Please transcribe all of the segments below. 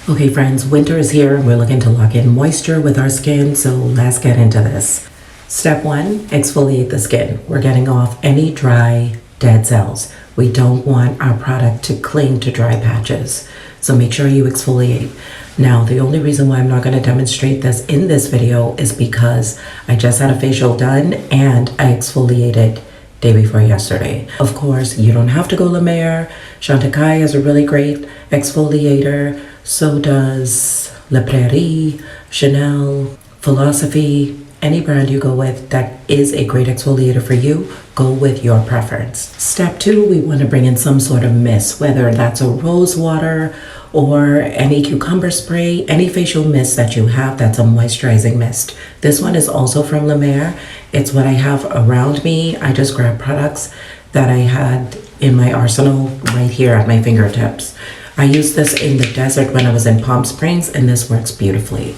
Okay friends, winter is here and we're looking to lock in moisture with our skin, so let's get into this. Step 1, exfoliate the skin. We're getting off any dry, dead cells. We don't want our product to cling to dry patches, so make sure you exfoliate. Now, the only reason why I'm not going to demonstrate this in this video is because I just had a facial done and I exfoliated day before yesterday. Of course, you don't have to go La Mer. Chantecaille is a really great exfoliator. So does La Prairie, Chanel, Philosophy. Any brand you go with that is a great exfoliator for you, go with your preference. Step 2, we want to bring in some sort of mist, whether that's a rose water or any cucumber spray, any facial mist that you have that's a moisturizing mist. This one is also from La Mer. It's what I have around me. I just grabbed products that I had in my arsenal right here at my fingertips. I used this in the desert when I was in Palm Springs, and this works beautifully.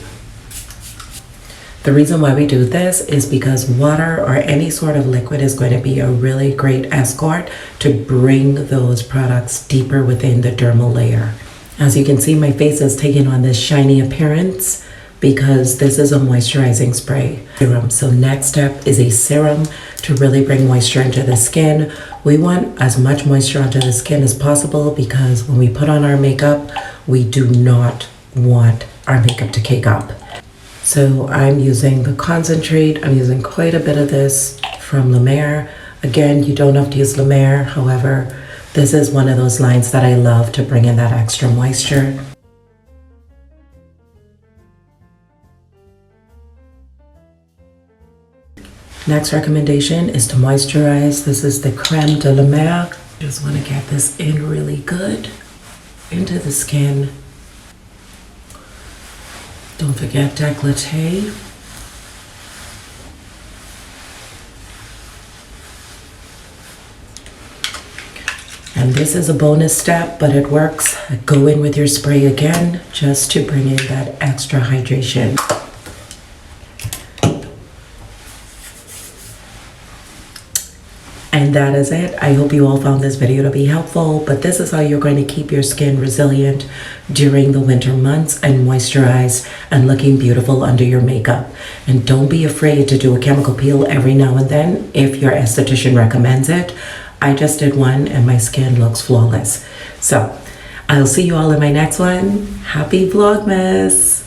The reason why we do this is because water or any sort of liquid is going to be a really great escort to bring those products deeper within the dermal layer. As you can see, my face is taking on this shiny appearance because this is a moisturizing spray. Serum. So next step is a serum to really bring moisture into the skin. We want as much moisture onto the skin as possible because when we put on our makeup, we do not want our makeup to cake up. So I'm using the concentrate. I'm using quite a bit of this from La Mer. Again, you don't have to use La Mer. However, this is one of those lines that I love to bring in that extra moisture. Next recommendation is to moisturize. This is the Creme de la Mer. Just want to get this in really good into the skin. Don't forget décolleté. And this is a bonus step, but it works. Go in with your spray again just to bring in that extra hydration. And that is it. I hope you all found this video to be helpful, but this is how you're going to keep your skin resilient during the winter months and moisturized and looking beautiful under your makeup. And don't be afraid to do a chemical peel every now and then if your esthetician recommends it. I just did one and my skin looks flawless. So I'll see you all in my next one. Happy Vlogmas!